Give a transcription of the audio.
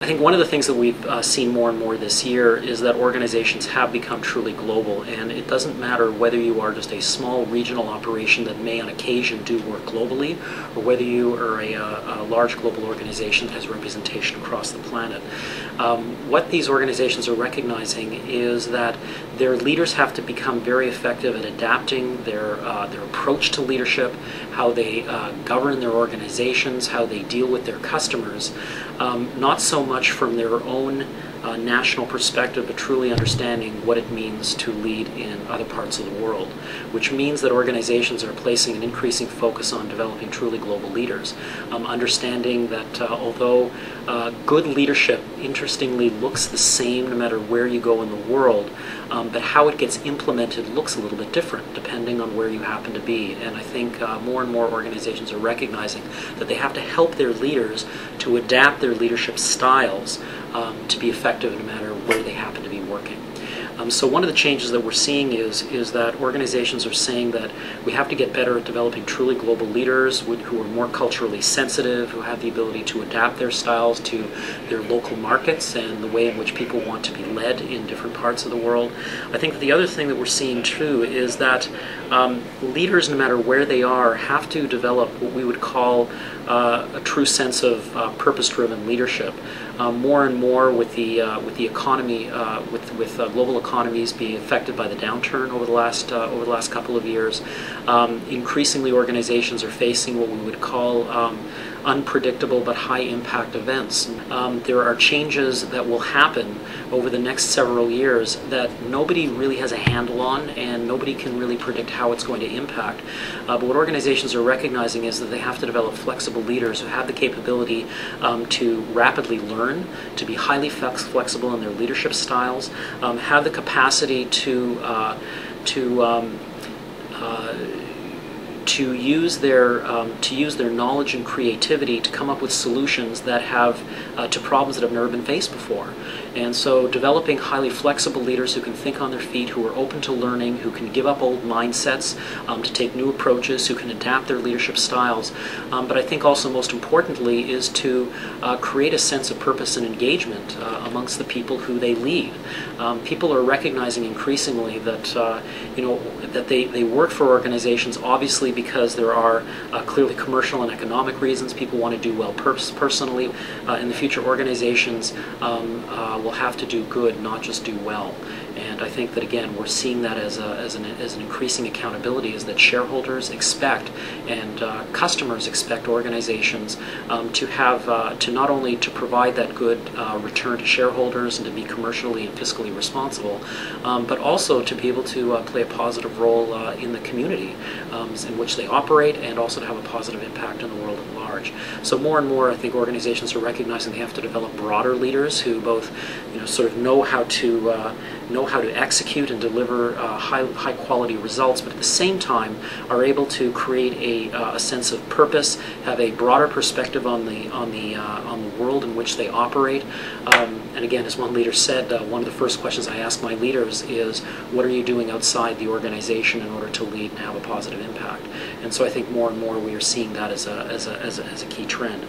I think one of the things that we've seen more and more this year is that organizations have become truly global, and it doesn't matter whether you are just a small regional operation that may on occasion do work globally, or whether you are a large global organization that has representation across the planet. What these organizations are recognizing is that their leaders have to become very effective at adapting their approach to leadership, how they govern their organizations, how they deal with their customers, not so much from their own national perspective, but truly understanding what it means to lead in other parts of the world, which means that organizations are placing an increasing focus on developing truly global leaders, understanding that although good leadership interestingly looks the same no matter where you go in the world, but how it gets implemented looks a little bit different depending on where you happen to be. And I think more and more organizations are recognizing that they have to help their leaders to adapt their leadership styles to be effective no matter where they happen to be working. So one of the changes that we're seeing is that organizations are saying that we have to get better at developing truly global leaders who are more culturally sensitive, who have the ability to adapt their styles to their local markets and the way in which people want to be led in different parts of the world. I think that the other thing that we're seeing too is that leaders, no matter where they are, have to develop what we would call a true sense of purpose-driven leadership. More and more with the economy, with global economies being affected by the downturn over the last couple of years, increasingly organizations are facing what we would call unpredictable but high impact events. There are changes that will happen over the next several years that nobody really has a handle on, and nobody can really predict how it's going to impact. But what organizations are recognizing is that they have to develop flexible leaders who have the capability to rapidly learn, to be highly flexible in their leadership styles, have the capacity to use their knowledge and creativity to come up with solutions that have to problems that have never been faced before. And so developing highly flexible leaders who can think on their feet, who are open to learning, who can give up old mindsets to take new approaches, who can adapt their leadership styles. But I think also most importantly is to create a sense of purpose and engagement amongst the people who they lead. People are recognizing increasingly that that they work for organizations obviously because there are clearly commercial and economic reasons. People want to do well personally. In the future, organizations will have to do good, not just do well. And I think that again, we're seeing that as an increasing accountability, is that shareholders expect and customers expect organizations to not only to provide that good return to shareholders and to be commercially and fiscally responsible, but also to be able to play a positive role in the community in which they operate, and also to have a positive impact in the world at large. So more and more, I think organizations are recognizing they have to develop broader leaders who both, sort of know how to execute and deliver high quality results, but at the same time are able to create a sense of purpose, have a broader perspective on the world in which they operate. And again, as one leader said, one of the first questions I ask my leaders is, what are you doing outside the organization in order to lead and have a positive impact? And so I think more and more we are seeing that as a key trend.